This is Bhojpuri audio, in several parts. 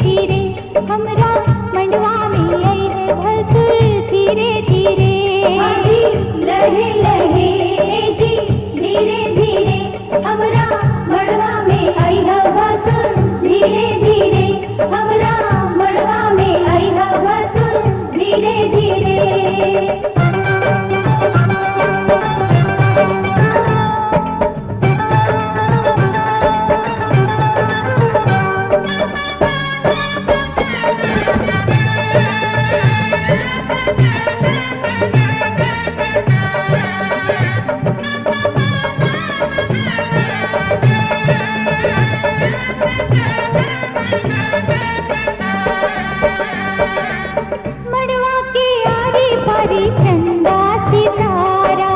धीरे हमरा मंडवा में आई है भसुर धीरे धीरे। लहे लहे जी धीरे धीरे हमरा मड़वा में आई है भसुर धीरे धीरे हमरा मड़वा में आई है भसुर धीरे धीरे। मड़वा के आरी बारी चंदा सितारा,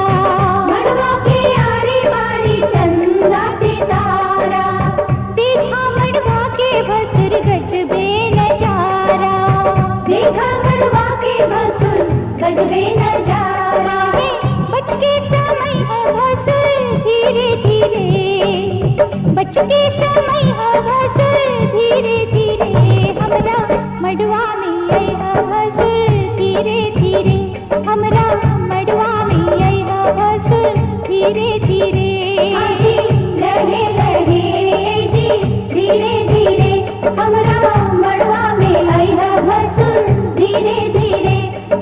मड़वा के आरी बारी चंदा सितारा देखा मड़वा के भसुर गजबे नजारा। देखा मड़वा के भसुर गजबे नजारा। बच के समय है भसुर धीरे धीरे, बच के समय है भसुर धीरे धीरे हमरा मड़वा में आई है भसुर धीरे धीरे हमरा मड़वा में आई है भसुर धीरे धीरे। लहे लहे जी धीरे धीरे हमरा मड़वा में आई है भसुर धीरे धीरे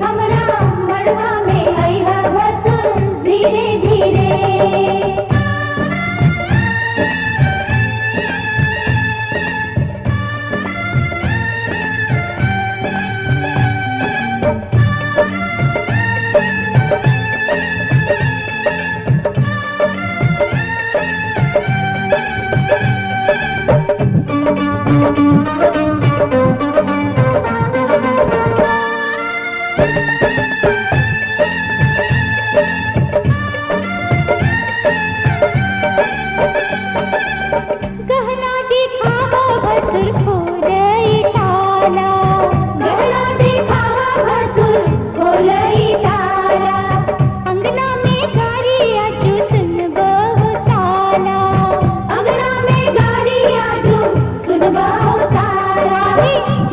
हमरा मड़वा में आई है भसुर धीरे धीरे। गहना दिखावा भसुर खोलई ताला, गहना दिखावा भसुर खोलई ताला अंगना में गारी आजू सुन बहु साला। अंगना में गारी आजू सुनबाओ सारा।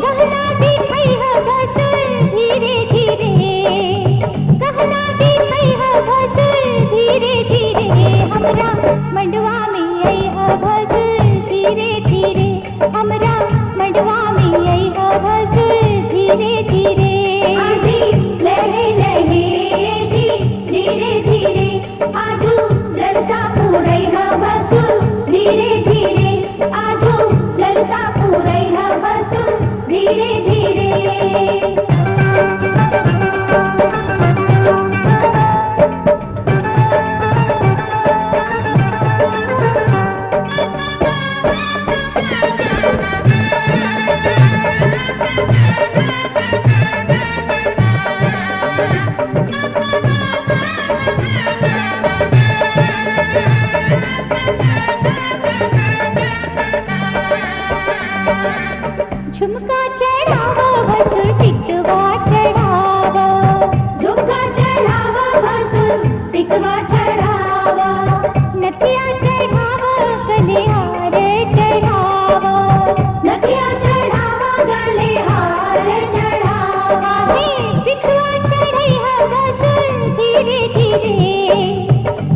गहना दिखाई है भसुर धीरे धीरे, गहना दिखाई है भसुर धीरे धीरे हमरा मंडवा में आई है भसुर धीरे धीरे हमरा मंडवा में आई है भसुर धीरे धीरे। लहे लहे जी धीरे धीरे आजू ललसा पूरई है भसुर धीरे धीरे आजू ललसा पूरई है भसुर धीरे धीरे। झुमका चढ़ावा भसुर टिकवा चढ़ावा, झुमका चढ़ावा भसुर टिकवा चढ़ावा नथिया चढ़ावा गले हार चढ़ावा। नथिया चढ़ावा गले हार चढ़ावा। बिछुआ चढ़ई है भसुर धीरे धीरे,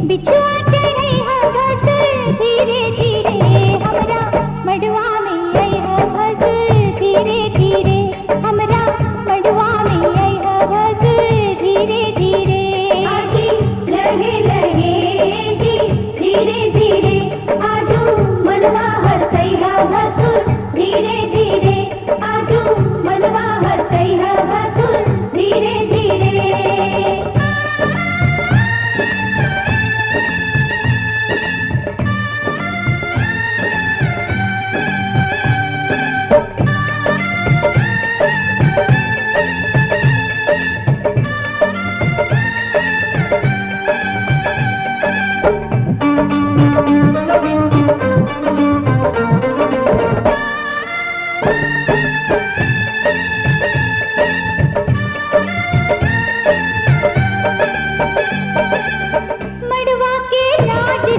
बिछुआ चढ़ई है भसुर धीरे धीरे हमरा मड़वा में आई है भसुर धीरे धीरे हमरा मड़वा में आई है भसुर धीरे धीरे। लहे लहे जी धीरे धीरे आजू मनवा हरसई है भसुर धीरे धीरे आजू मनवा हरसई है भसुर धीरे धीरे।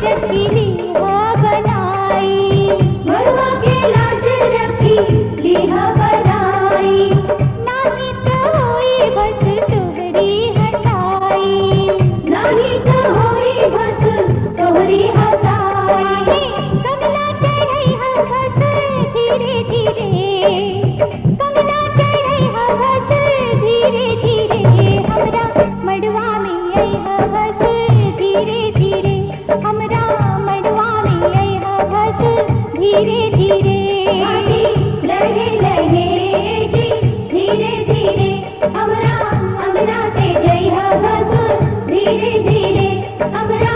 रखी ली हो बनाई, मड़वा के लाज रखी ली जइहा बनाई। नाही तो होई भसुर तोहरी हसाई। नाही तो होई भसुर तोहरी हसाई। कंगना चढ़ैहा भसुर धीरे धीरे। कंगना चढ़ैहा भसुर धीरे धीरे। हमरा मड़वा में अइहा भसुर धीरे धीरे। हमरा मड़वा में अइहा भसुर धीरे धीरे। घाटी लहे लहे जी धीरे धीरे। हमरा अंगना से जइहा भसुर धीरे धीरे। हमरा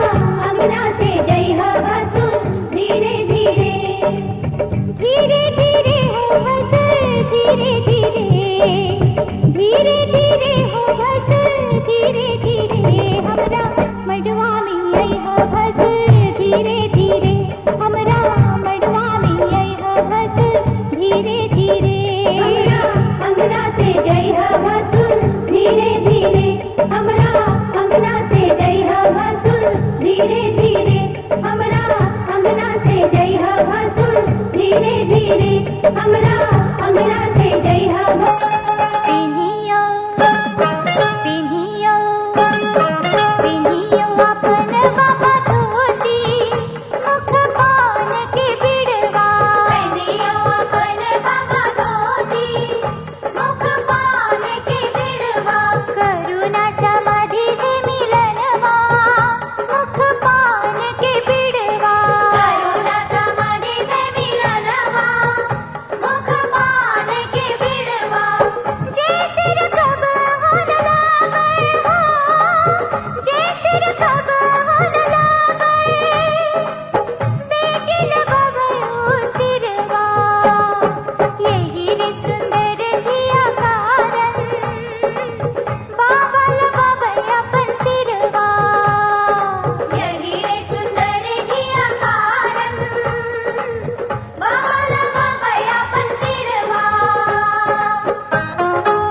अंगना से जइहा भसुर धीरे धीरे। धीरे धीरे हो भसुर धीरे धीरे। धीरे धीरे हो भसुर धीरे धीरे। हमरा मड़वा में अइहा भसुर धीरे धीरे। हमरा मड़वा में अइहा भसुर धीरे धीरे। हमरा अंगना से जइहा भसुर धीरे धीरे। हमरा अंगना से जइहा भसुर धीरे धीरे। हमरा अंगना से जइहा भसुर धीरे धीरे। हमरा अंगना से जइहा पिनियो पिनियो पिनियो अपन बाबा धोती। मुख पान के बिड़वा। पिनियो अपन बाबा धोती। मुख पान के बिड़वा। करुणा समाधि से मिलनवा। मुख पान के बिड़वा। करुणा समाधि से मिलनवा। मुख पान के बिड़वा। जय सिर कब होन लागै हो। जय सिर कब होन लागै। बेटिन बबरू सिरवा। यही रे सुंदर धिया कारण। बाबा लगाबै अपन सिरवा। यही रे सुंदर धिया कारण। बाबा लगाबै अपन सिरवा।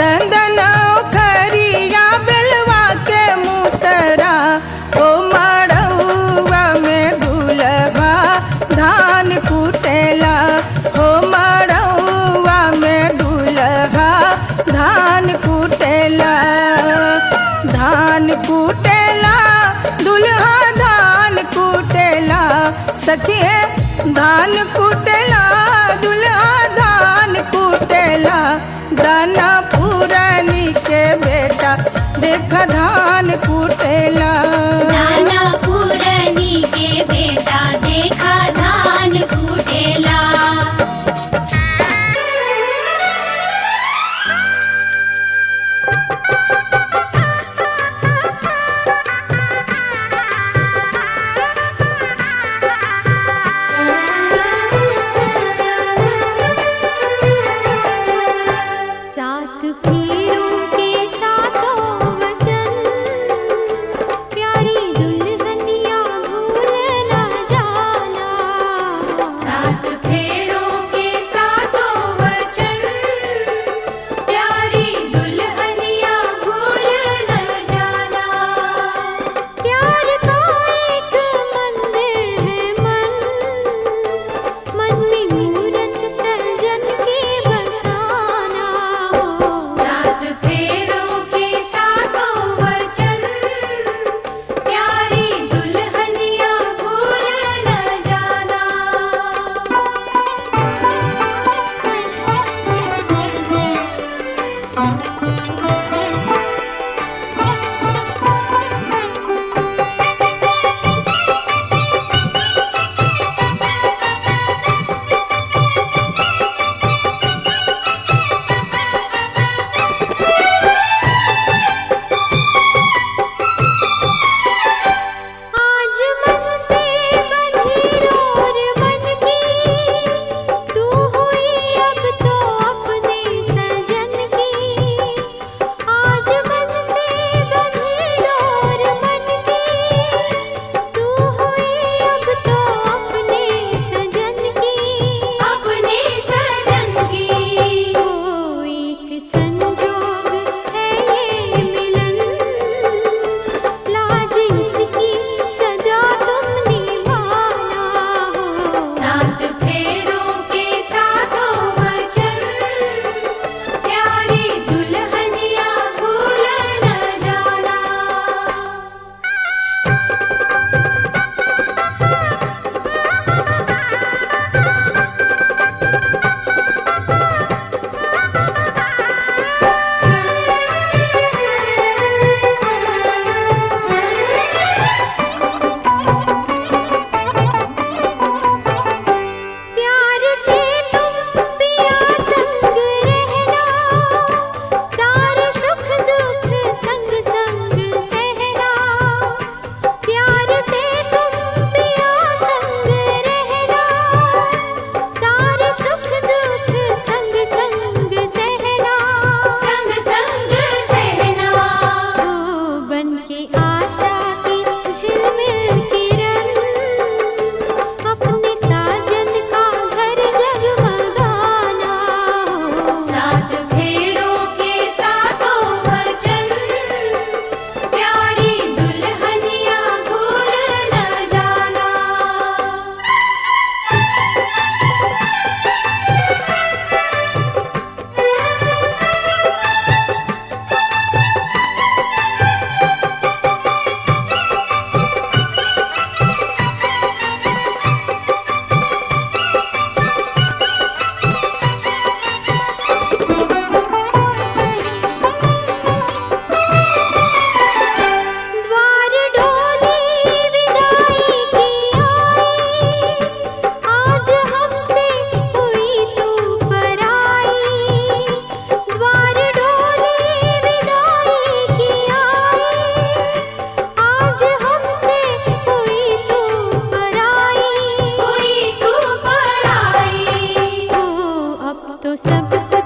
चंदना खरिया बेलवा के मुसरा। ओ मड़उआ में दुलभा धान कुटेला। ओ मड़उआ में दुलभा धान कुटेला। धान कुटेला दुल्हा धान कुटेला। सखिए धान कुटेला दुल्हा धान कुटेला। दाना पुरानी के बेटा देखा धान कुटेला। नाना पुरनी के बेटा देखा धान कुटेला। सात फेरों के सातों वचन। प्यारी दुल्हनिया भूल न जाना। सात फेरों के सातों वचन। प्यारी दुल्हनिया भूल न जाना। प्यार का एक मंदिर है मन। मन में मूरत सजन के बसाना। सात फेरों के सातों वचन। प्यारी दुल्हनिया भूल न जाना। आज मन से बंधी डोर बन की। तू हुई अब तो अपने सजन की।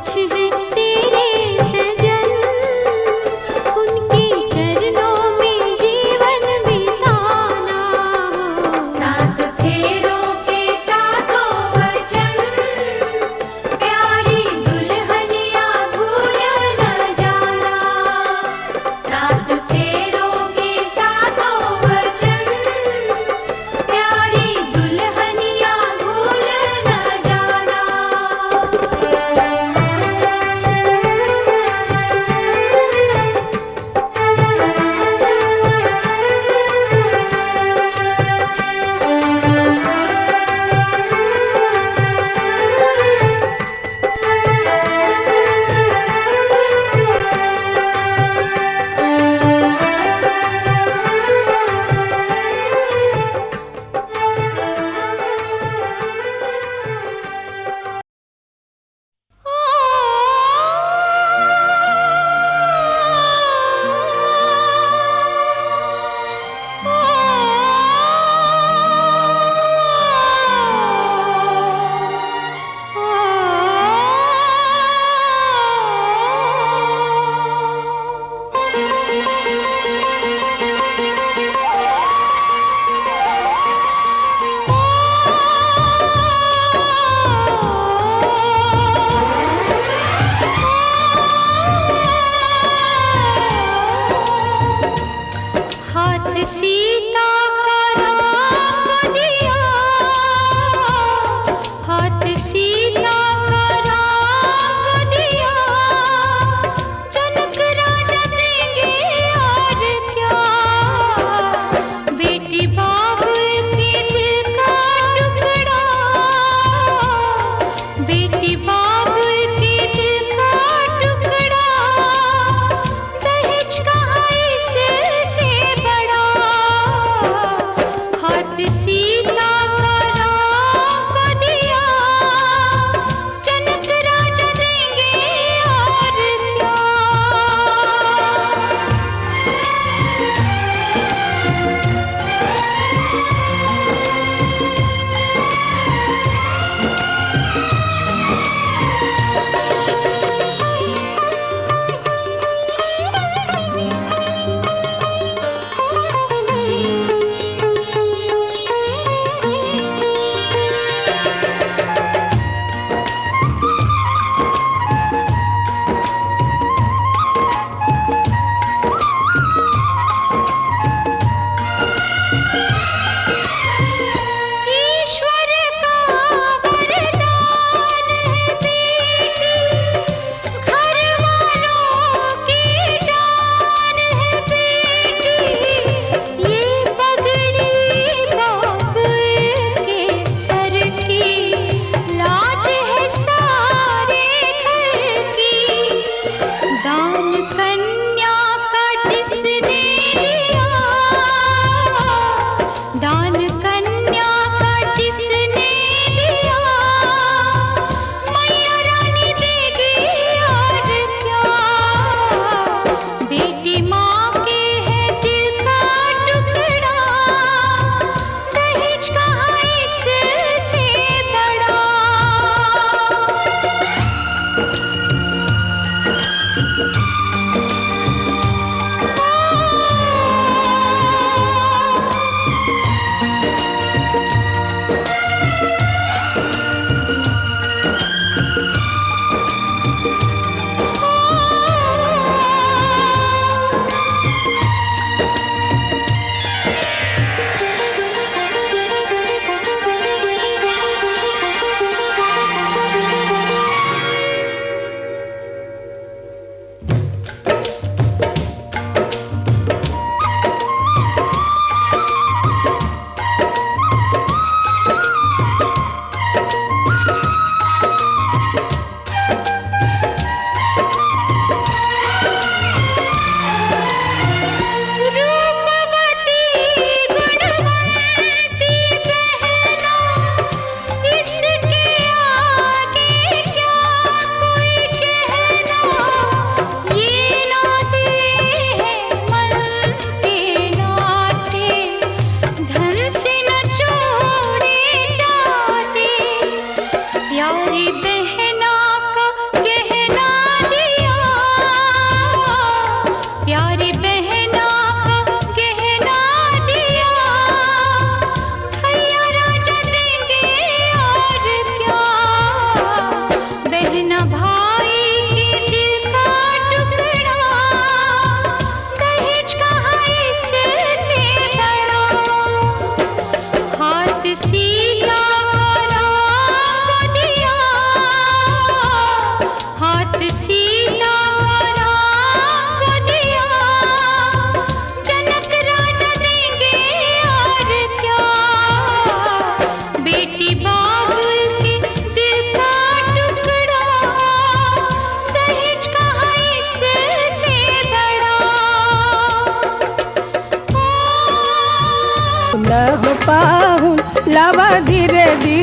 कुछ है तेरे सजन, उनके चरणों में जीवन बिताना हो। सात फेरों के सातों वचन, प्यारी दुल्हनिया भूल न जाना। सात फेरों के सातों वचन, प्यारी दुल्हनिया भूल न जाना।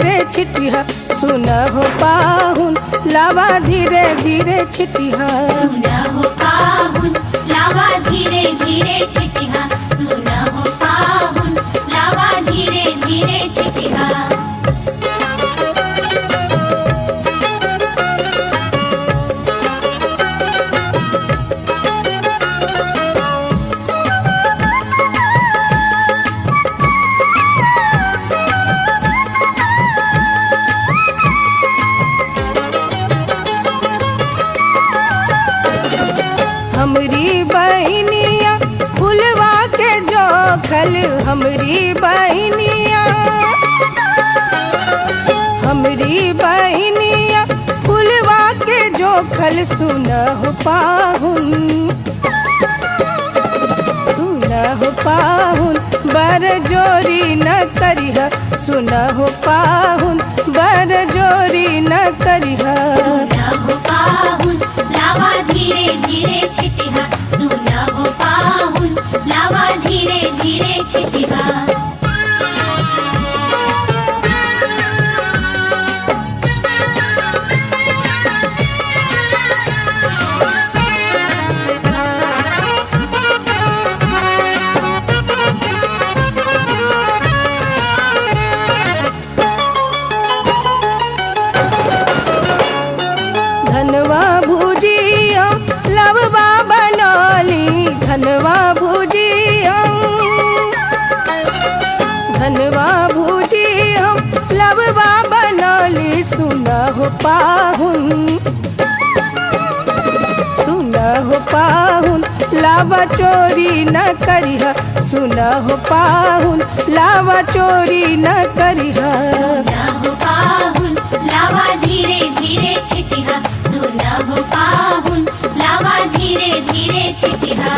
धीरे छिटिहा सुन हो पाहुन लावा धीरे धीरे छिटिहा सुना हो पाहुन लावा धीरे धीरे छिटिहा सुना हो पाहुन लावा धीरे धीरे छिटिहा हमरी बहनिया फुलवा के जोखल हमरी बहनिया फुलवा के जोखल सुन हो पाहुन बर जोरी न करिहा सुन हो पाहुन बर जोरी न करिहा सुना हो पाहुन लावा धीरे धीरे छिटिहा सुना हो पाहुन लावा धीरे धीरे छिटिहा धनवा भुजिया लववा बनौली धनवा भुजिया लववा बनौली सुन हो पाहुन लावा चोरी न करिहा सुन हो पाहुन लावा चोरी न करिहा सुना हो पाहुन लावा धीरे धीरे छिटिहा सुना हो पाहुन लावा धीरे धीरे छिटिहा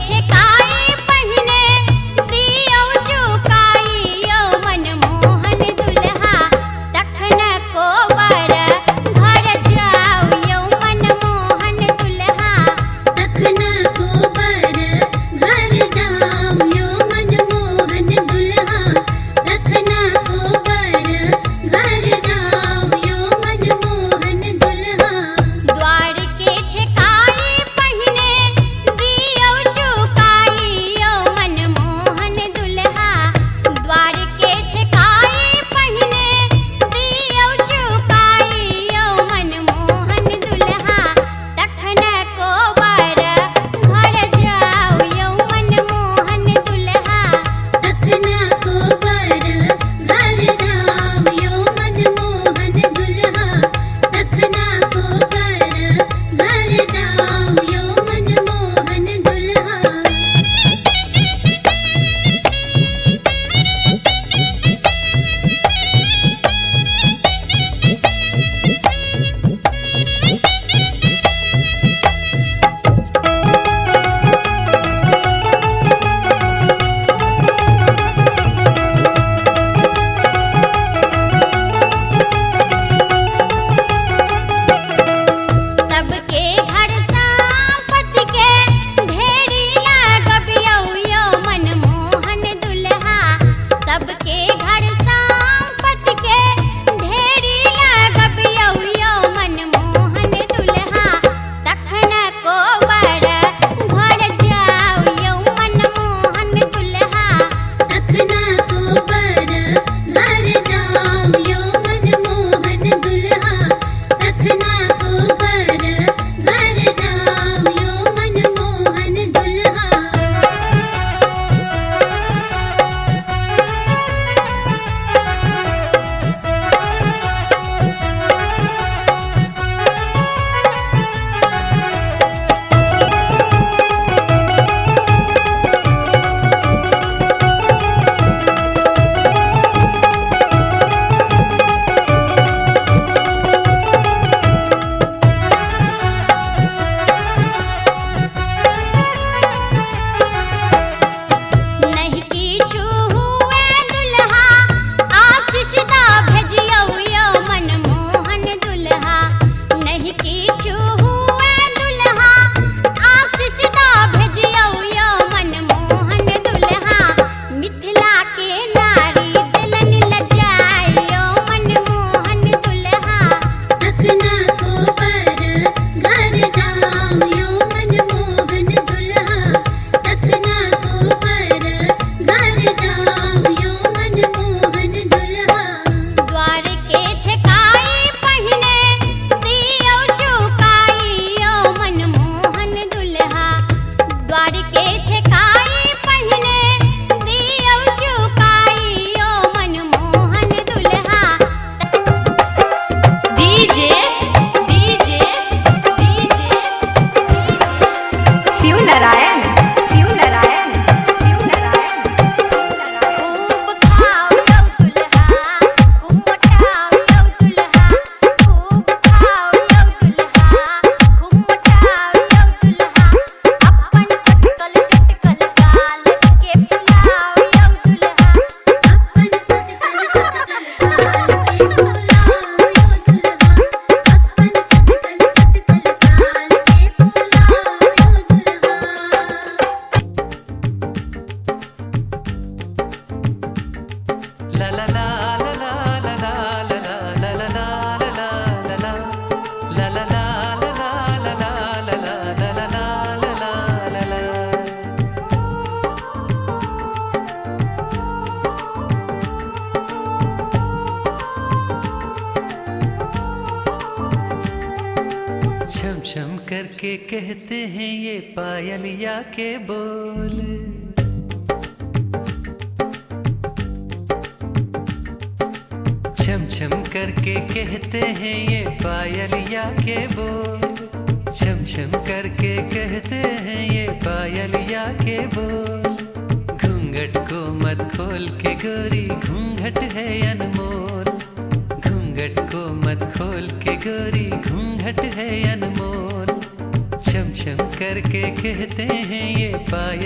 छेकाई पहिने दियो चुकाई यो मनमोहन दुल्हा तखन को बर घर जाऊ यो मनमोहन दुल्हा तखन को बर घर जाऊ यो मनमोहन दुल्हा तखन को बर घर जाऊ यो मनमोहन दुल्हा द्वार के छेकाई पहिने दियो चुकाई यो मनमोहन दुल्हा द्वार के छेकाई पहिने दियो चुकाई यो मनमोहन दुल्हा तखन को बर घर जाऊ यो मनमोहन दुल्हा तखन को बर घर जाऊ यो मनमोहन दुल्हा तखन को बर घर जाऊ यो मनमोहन दुल्हा सबके घर संपत्ति के ढेरी लागब यो मनमोहन दुल्हा सबके घर संपत्ति के ढेरी लागब यो मनमोहन दुल्हा तखन को बर घर जाऊ यो मनमोहन दुल्हा तखन को बर घर जाऊ यो मनमोहन दुल्हा तखन को बर घर जाऊ यो मनमोहन दुल्हा नहीं कीछु हुए दुल्हा आशीष दा भेजियो यो मनमोहन दुल्हा नहीं कीछु हुए दुल्हा आशीष दा भेजियो यो मनमोहन दुल्हा मिथिला के नारी जलन लजाई यो मनमोहन दुल्हा तखन को बर घर जाऊ यो मनमोहन दुल्हा तखन को बर घर जाऊ यो मनमोहन दुल्हा द्वार के छेकाई पहिने दियो चुकाई यो मनमोहन दुल्हा द्वार के छेकाई पहिने दियो चुकाई यो मनमोहन दुल्हा DJ DJ DJ Shiv Narayan Shiv Narayan Shiv Narayan खूब खाओ यो दुल्हा खूब मोटाओ यो दुल्हा खूब खाओ यो दुल्हा खूब मोटाओ यो दुल्हा अपन चटकल चटकल गाल के फुलाओ यो दुल्हा अपन चटकल चटकल गाल के फुलाओ यो दुल्हा अपन चटकल चटकल गाल के छम करके कहते हैं ये पायलिया के बोल। छम छम करके कहते हैं ये पायलिया के बोल। छम छम करके कहते हैं ये पायलिया के बोल। घूंघट को मत खोल के गोरी, घूंघट है अनमोल। घूंघट को मत खोल के गोरी, घूंघट है अनमोल। छम छम करके कहते हैं ये पायल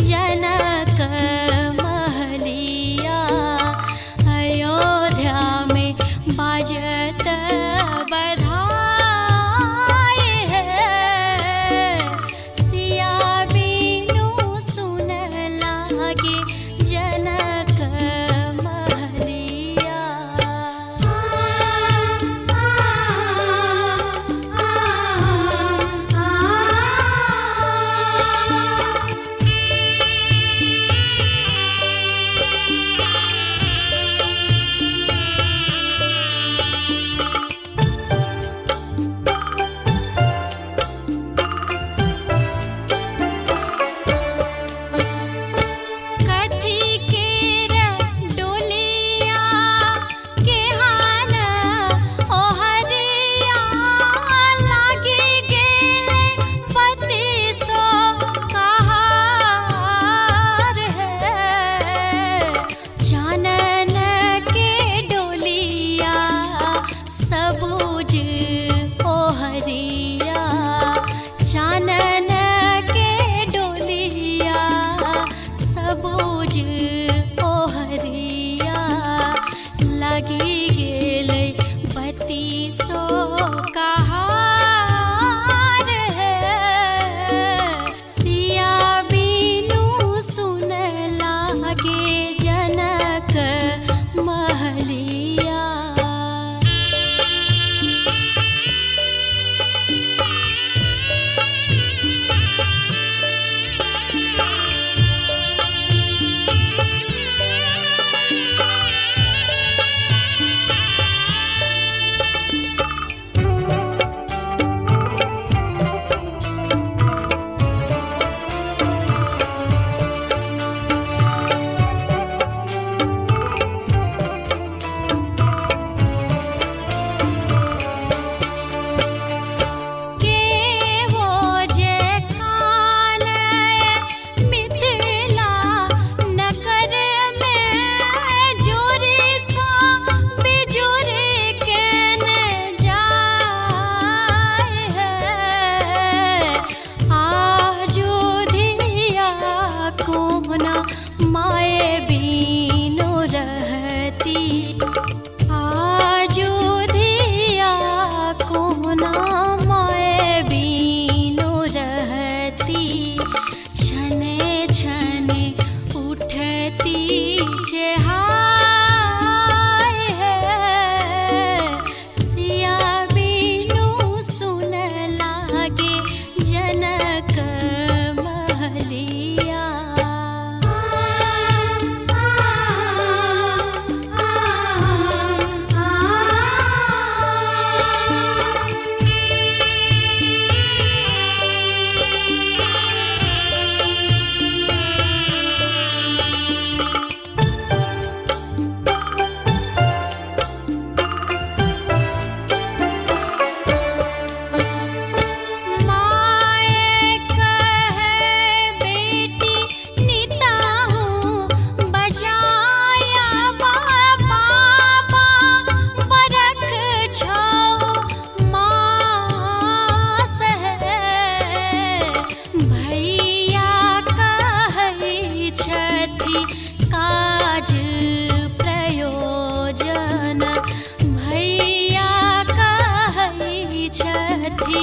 जनक महलिया अयोध्या में बाजत बधाई है सिया बीनू सुन लागे जनक महलिया। कथी केर डोलिया के हान ओ हरिया लागे गेले बत्तीसो कहार है चानन के डोलिया सबूज ओ हरिया चानन के डोलिया सबूज ओ हरिया लगी गेले बत्तीसो कहार है सिया बीनू सुन लागे जनक महलिया। के वो जे खान मिथिला नगर में जोरी सा बिजोरी केन जाय है आजो धिया कोना माए बीनो रहती आजो धिया कोना माए बीनो रहती छने छने उठती चेहाय है सिया बीनू सुन लागे जनक महलिया। माए कहे बेटी नीता हूँ बजाया बाबा बरख छो मास है भैया कहै छथि काज प्रयोजन भैया कहै छथि